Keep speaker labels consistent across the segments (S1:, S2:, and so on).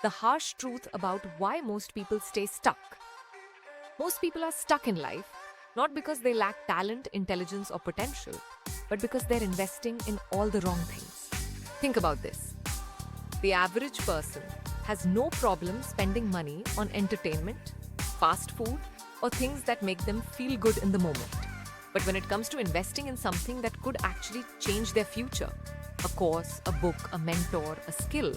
S1: the harsh truth about why most people stay stuck. Most people are stuck in life not because they lack talent, intelligence, or potential, but because they're investing in all the wrong things. Think about this. The average person has no problem spending money on entertainment, fast food, or things that make them feel good in the moment. But when it comes to investing in something that could actually change their future, a course, a book, a mentor, a skill,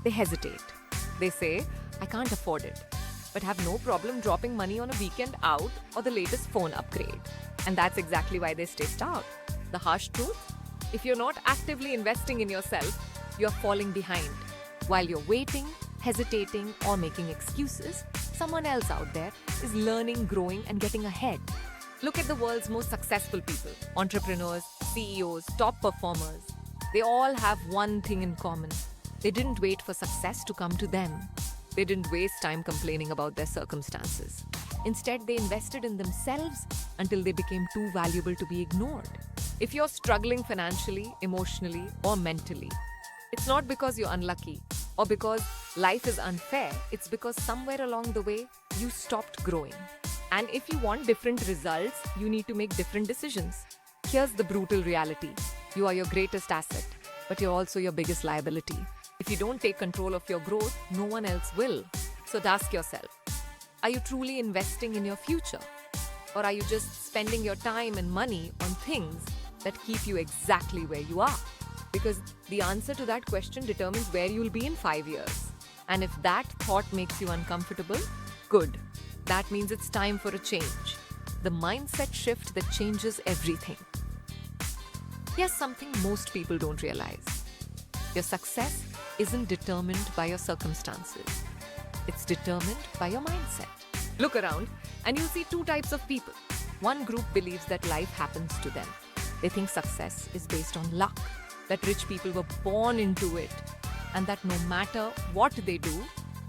S1: they hesitate. They say, I can't afford it, but have no problem dropping money on a weekend out or the latest phone upgrade. And that's exactly why they stay stuck. The harsh truth? If you're not actively investing in yourself, you're falling behind. While you're waiting, hesitating, or making excuses, someone else out there is learning, growing, and getting ahead. Look at the world's most successful people, entrepreneurs, CEOs, top performers. They all have one thing in common. They didn't wait for success to come to them. They didn't waste time complaining about their circumstances. Instead, they invested in themselves until they became too valuable to be ignored. If you're struggling financially, emotionally, or mentally, it's not because you're unlucky or because life is unfair. It's because somewhere along the way, you stopped growing. And if you want different results, you need to make different decisions. Here's the brutal reality. You are your greatest asset, but you're also your biggest liability. If you don't take control of your growth, no one else will. So ask yourself, are you truly investing in your future? Or are you just spending your time and money on things that keep you exactly where you are? Because the answer to that question determines where you'll be in 5 years. And if that thought makes you uncomfortable, good. That means it's time for a change. The mindset shift that changes everything. Here's something most people don't realize. Your success isn't determined by your circumstances. It's determined by your mindset. Look around and you'll see two types of people. One group believes that life happens to them. They think success is based on luck, that rich people were born into it, and that no matter what they do,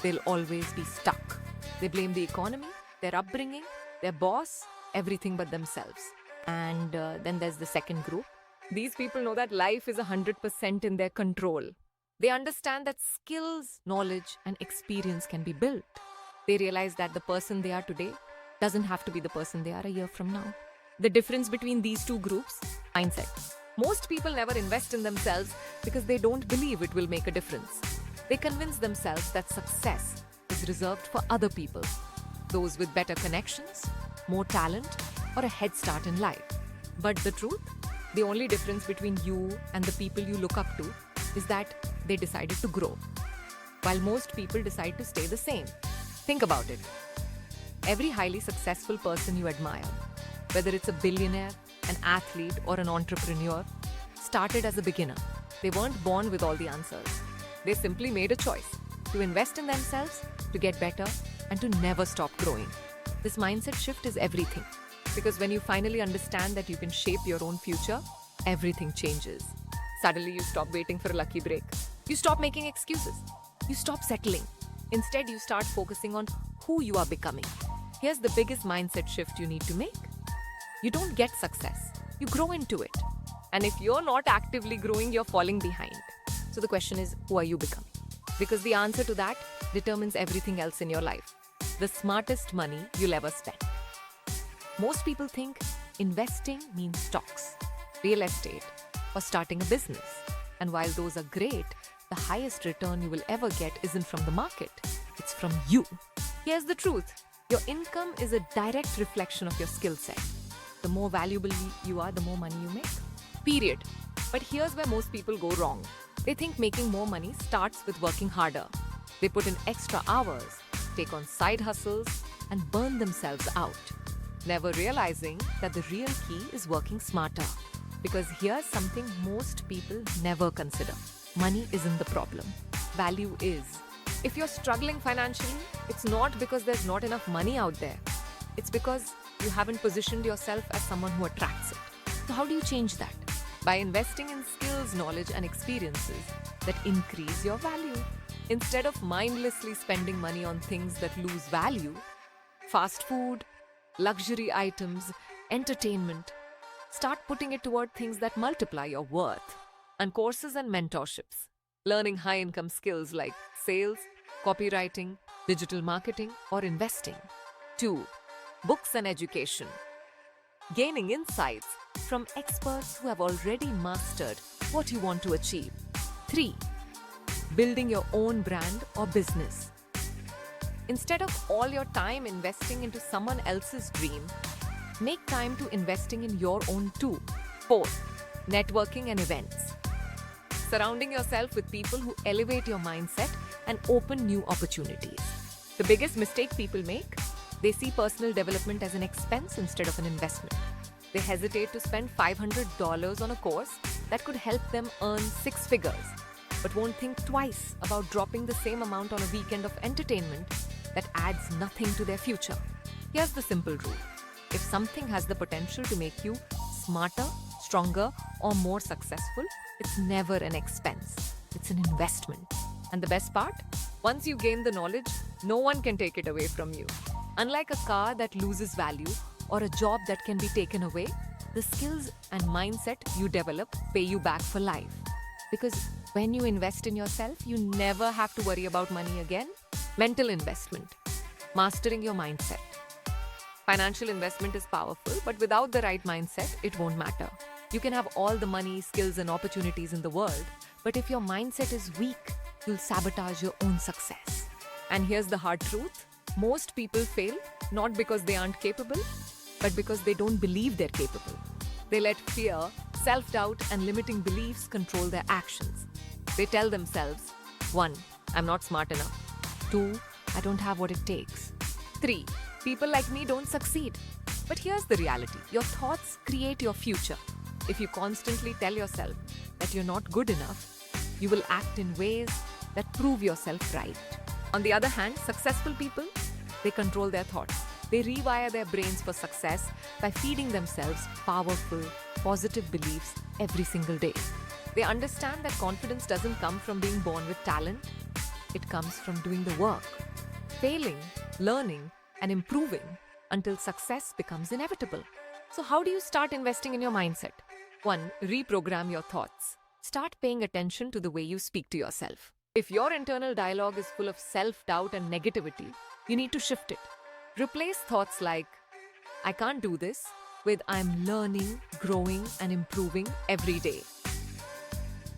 S1: they'll always be stuck. They blame the economy, their upbringing, their boss, everything but themselves. And then there's the second group. These people know that life is 100% in their control. They understand that skills, knowledge, and experience can be built. They realize that the person they are today doesn't have to be the person they are a year from now. The difference between these two groups? Mindset. Most people never invest in themselves because they don't believe it will make a difference. They convince themselves that success is reserved for other people, those with better connections, more talent, or a head start in life. But the truth? The only difference between you and the people you look up to is that they decided to grow, while most people decide to stay the same. Think about it. Every highly successful person you admire, whether it's a billionaire, an athlete, or an entrepreneur, started as a beginner. They weren't born with all the answers. They simply made a choice to invest in themselves, to get better, and to never stop growing. This mindset shift is everything. Because when you finally understand that you can shape your own future, everything changes. Suddenly you stop waiting for a lucky break. You stop making excuses. You stop settling. Instead, you start focusing on who you are becoming. Here's the biggest mindset shift you need to make. You don't get success. You grow into it. And if you're not actively growing, you're falling behind. So the question is, who are you becoming? Because the answer to that determines everything else in your life. The smartest money you'll ever spend. Most people think investing means stocks, real estate, or starting a business. And while those are great, the highest return you will ever get isn't from the market. It's from you. Here's the truth. Your income is a direct reflection of your skill set. The more valuable you are, the more money you make. Period. But here's where most people go wrong. They think making more money starts with working harder. They put in extra hours, take on side hustles, and burn themselves out. Never realizing that the real key is working smarter. Because here's something most people never consider. Money isn't the problem. Value is. If you're struggling financially, it's not because there's not enough money out there. It's because you haven't positioned yourself as someone who attracts it. So how do you change that? By investing in skills, knowledge, and experiences that increase your value. Instead of mindlessly spending money on things that lose value, fast food, luxury items, entertainment, start putting it toward things that multiply your worth. And courses and mentorships. Learning high-income skills like sales, copywriting, digital marketing, or investing. 2. Books and education. Gaining insights from experts who have already mastered what you want to achieve. 3. Building your own brand or business. Instead of all your time investing into someone else's dream, make time to investing in your own too. 4. Networking and events. Surrounding yourself with people who elevate your mindset and open new opportunities. The biggest mistake people make, they see personal development as an expense instead of an investment. They hesitate to spend $500 on a course that could help them earn 6 figures, but won't think twice about dropping the same amount on a weekend of entertainment that adds nothing to their future. Here's the simple rule. If something has the potential to make you smarter, stronger, or more successful, it's never an expense. It's an investment. And the best part? Once you gain the knowledge, no one can take it away from you. Unlike a car that loses value or a job that can be taken away, the skills and mindset you develop pay you back for life. Because when you invest in yourself, you never have to worry about money again. Mental investment. Mastering your mindset. Financial investment is powerful, but without the right mindset, it won't matter. You can have all the money, skills, and opportunities in the world, but if your mindset is weak, you'll sabotage your own success. And here's the hard truth. Most people fail not because they aren't capable, but because they don't believe they're capable. They let fear, self-doubt, and limiting beliefs control their actions. They tell themselves, 1. I'm not smart enough. 2. I don't have what it takes. 3. People like me don't succeed. But here's the reality. Your thoughts create your future. If you constantly tell yourself that you're not good enough, you will act in ways that prove yourself right. On the other hand, successful people, they control their thoughts. They rewire their brains for success by feeding themselves powerful, positive beliefs every single day. They understand that confidence doesn't come from being born with talent. It comes from doing the work, failing, learning, and improving until success becomes inevitable. So how do you start investing in your mindset? 1. Reprogram your thoughts. Start paying attention to the way you speak to yourself. If your internal dialogue is full of self-doubt and negativity, you need to shift it. Replace thoughts like, I can't do this, with I'm learning, growing, and improving every day.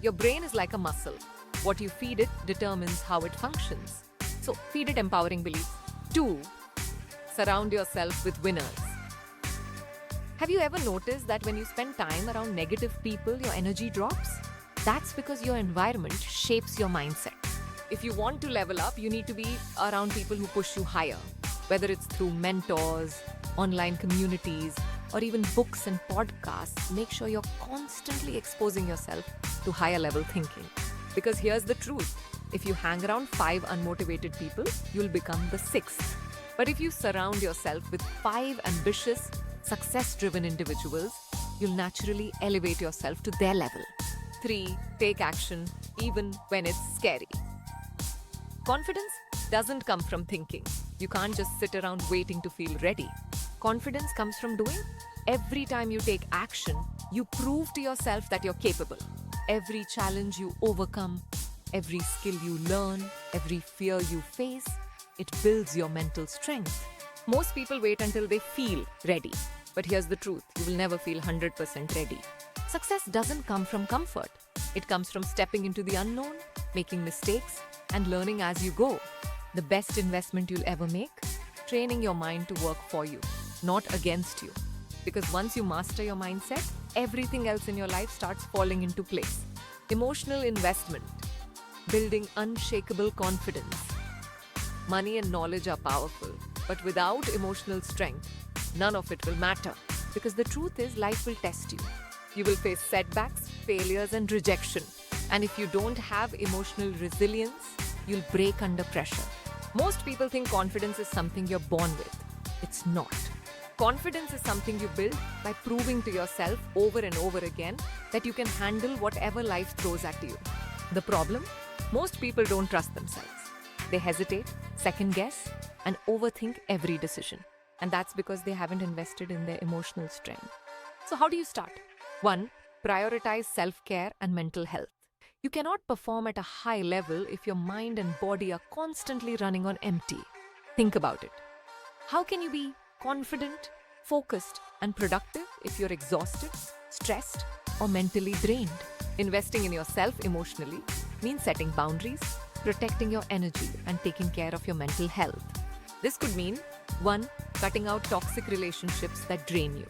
S1: Your brain is like a muscle. What you feed it determines how it functions. So feed it empowering beliefs. 2. Surround yourself with winners. Have you ever noticed that when you spend time around negative people, your energy drops? That's because your environment shapes your mindset. If you want to level up, you need to be around people who push you higher, whether it's through mentors, online communities, or even books and podcasts. Make sure you're constantly exposing yourself to higher level thinking. Because here's the truth. If you hang around 5 unmotivated people, you'll become the 6th. But if you surround yourself with 5 ambitious, success-driven individuals, you'll naturally elevate yourself to their level. 3. Take action, even when it's scary. Confidence doesn't come from thinking. You can't just sit around waiting to feel ready. Confidence comes from doing. Every time you take action, you prove to yourself that you're capable. Every challenge you overcome, every skill you learn, every fear you face, it builds your mental strength. Most people wait until they feel ready. But here's the truth, you will never feel 100% ready. Success doesn't come from comfort. It comes from stepping into the unknown, making mistakes, and learning as you go. The best investment you'll ever make? Training your mind to work for you, not against you. Because once you master your mindset, everything else in your life starts falling into place. Emotional investment. Building unshakable confidence. Money and knowledge are powerful, but without emotional strength, none of it will matter. Because the truth is, life will test you. You will face setbacks, failures, and rejection. And if you don't have emotional resilience, you'll break under pressure. Most people think confidence is something you're born with. It's not. Confidence is something you build by proving to yourself over and over again that you can handle whatever life throws at you. The problem? Most people don't trust themselves. They hesitate, second guess, and overthink every decision. And that's because they haven't invested in their emotional strength. So how do you start? 1. Prioritize self-care and mental health. You cannot perform at a high level if your mind and body are constantly running on empty. Think about it. How can you be confident, focused, and productive if you're exhausted, stressed, or mentally drained? Investing in yourself emotionally means setting boundaries, protecting your energy, and taking care of your mental health. This could mean 1. Cutting out toxic relationships that drain you.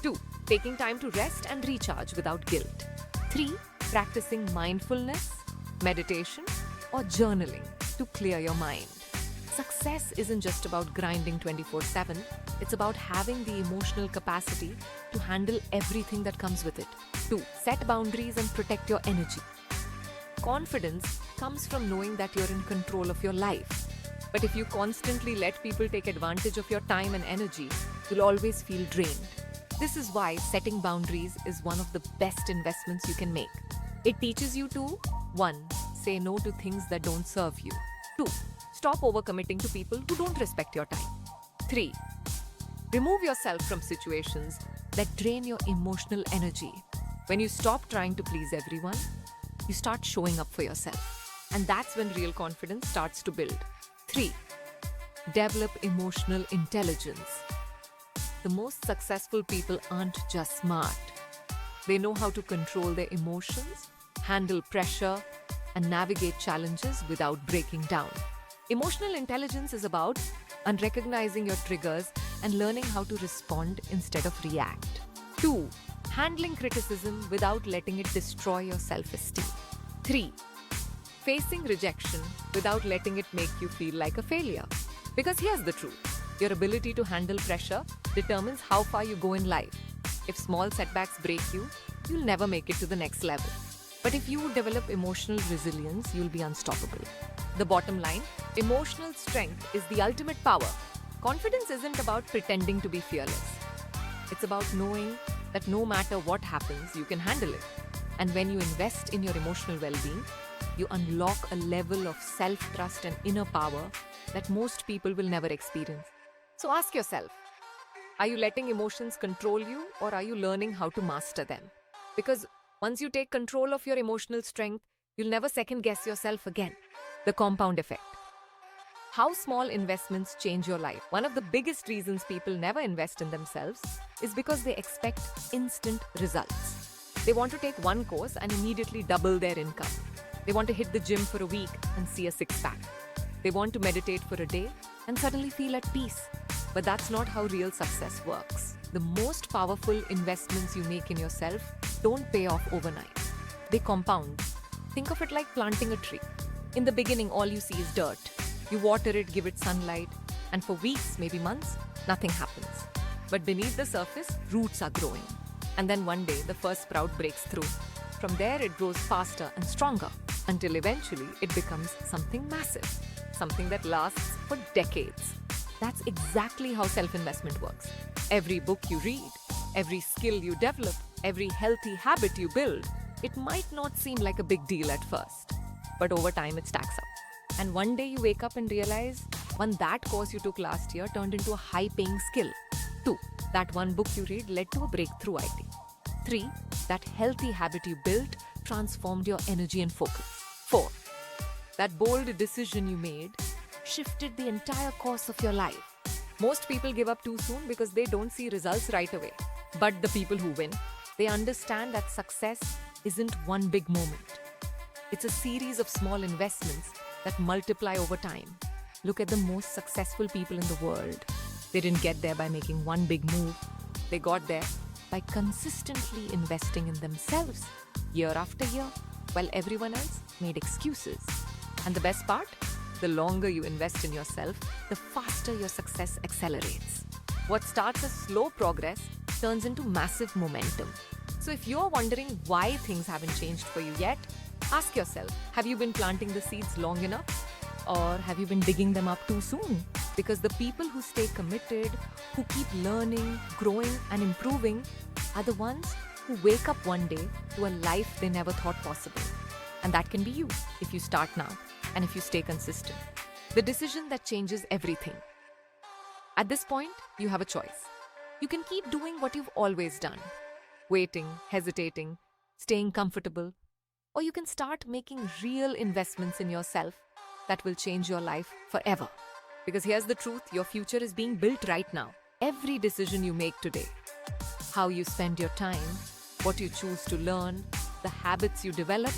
S1: 2. Taking time to rest and recharge without guilt. 3. Practicing mindfulness, meditation, or journaling to clear your mind. Success isn't just about grinding 24/7, it's about having the emotional capacity to handle everything that comes with it. 2. Set boundaries and protect your energy. Confidence comes from knowing that you're in control of your life. But if you constantly let people take advantage of your time and energy, you'll always feel drained. This is why setting boundaries is one of the best investments you can make. It teaches you to 1. Say no to things that don't serve you. 2. Stop overcommitting to people who don't respect your time. 3. Remove yourself from situations that drain your emotional energy. When you stop trying to please everyone, you start showing up for yourself. And that's when real confidence starts to build. 3. Develop emotional intelligence. The most successful people aren't just smart. They know how to control their emotions, handle pressure, and navigate challenges without breaking down. Emotional intelligence is about recognizing your triggers and learning how to respond instead of react. 2. Handling criticism without letting it destroy your self-esteem. 3. Facing rejection without letting it make you feel like a failure. Because here's the truth. Your ability to handle pressure determines how far you go in life. If small setbacks break you, you'll never make it to the next level. But if you develop emotional resilience, you'll be unstoppable. The bottom line, emotional strength is the ultimate power. Confidence isn't about pretending to be fearless. It's about knowing that no matter what happens, you can handle it. And when you invest in your emotional well-being, you unlock a level of self-trust and inner power that most people will never experience. So ask yourself, are you letting emotions control you, or are you learning how to master them? Because once you take control of your emotional strength, you'll never second-guess yourself again. The compound effect. How small investments change your life. One of the biggest reasons people never invest in themselves is because they expect instant results. They want to take one course and immediately double their income. They want to hit the gym for a week and see a six-pack. They want to meditate for a day and suddenly feel at peace. But that's not how real success works. The most powerful investments you make in yourself don't pay off overnight. They compound. Think of it like planting a tree. In the beginning, all you see is dirt. You water it, give it sunlight, and for weeks, maybe months, nothing happens. But beneath the surface, roots are growing. And then one day, the first sprout breaks through. From there, it grows faster and stronger, until eventually it becomes something massive, something that lasts for decades. That's exactly how self-investment works. Every book you read, every skill you develop, every healthy habit you build, it might not seem like a big deal at first, but over time it stacks up. And one day you wake up and realize, one, that course you took last year turned into a high-paying skill. 2, that one book you read led to a breakthrough idea. 3, that healthy habit you built transformed your energy and focus. 4, that bold decision you made shifted the entire course of your life. Most people give up too soon because they don't see results right away. But the people who win, they understand that success isn't one big moment. It's a series of small investments that multiply over time. Look at the most successful people in the world. They didn't get there by making one big move. They got there by consistently investing in themselves year after year, while everyone else made excuses. And the best part? The longer you invest in yourself, the faster your success accelerates. What starts as slow progress turns into massive momentum. So if you're wondering why things haven't changed for you yet, ask yourself, have you been planting the seeds long enough? Or have you been digging them up too soon? Because the people who stay committed, who keep learning, growing, and improving are the ones who wake up one day to a life they never thought possible. And that can be you if you start now and if you stay consistent. The decision that changes everything. At this point, you have a choice. You can keep doing what you've always done, waiting, hesitating, staying comfortable, or you can start making real investments in yourself that will change your life forever. Because here's the truth, your future is being built right now. Every decision you make today, how you spend your time, what you choose to learn, the habits you develop,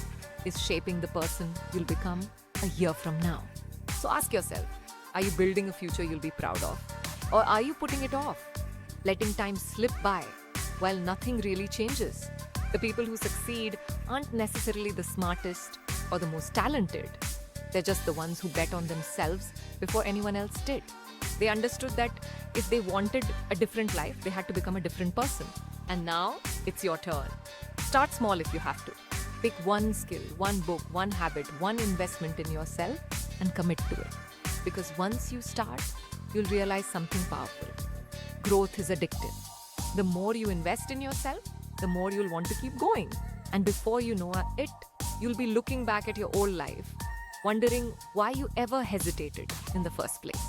S1: is shaping the person you'll become a year from now. So ask yourself, are you building a future you'll be proud of? Or are you putting it off, letting time slip by while nothing really changes? The people who succeed aren't necessarily the smartest or the most talented. They're just the ones who bet on themselves before anyone else did. They understood that if they wanted a different life, they had to become a different person. And now, it's your turn. Start small if you have to. Pick one skill, one book, one habit, one investment in yourself and commit to it. Because once you start, you'll realize something powerful. Growth is addictive. The more you invest in yourself, the more you'll want to keep going. And before you know it, you'll be looking back at your old life, wondering why you ever hesitated in the first place.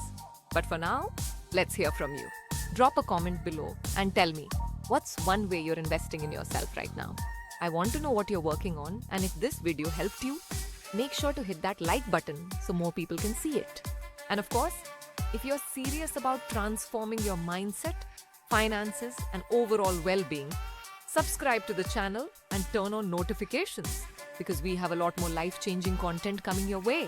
S1: But for now, let's hear from you. Drop a comment below and tell me, what's one way you're investing in yourself right now? I want to know what you're working on, and if this video helped you, make sure to hit that like button so more people can see it. And of course, if you're serious about transforming your mindset, finances, and overall well-being, subscribe to the channel and turn on notifications because we have a lot more life-changing content coming your way.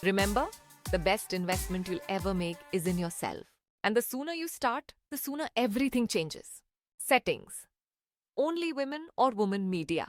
S1: Remember, the best investment you'll ever make is in yourself. And the sooner you start, the sooner everything changes. Settings: only women or woman media.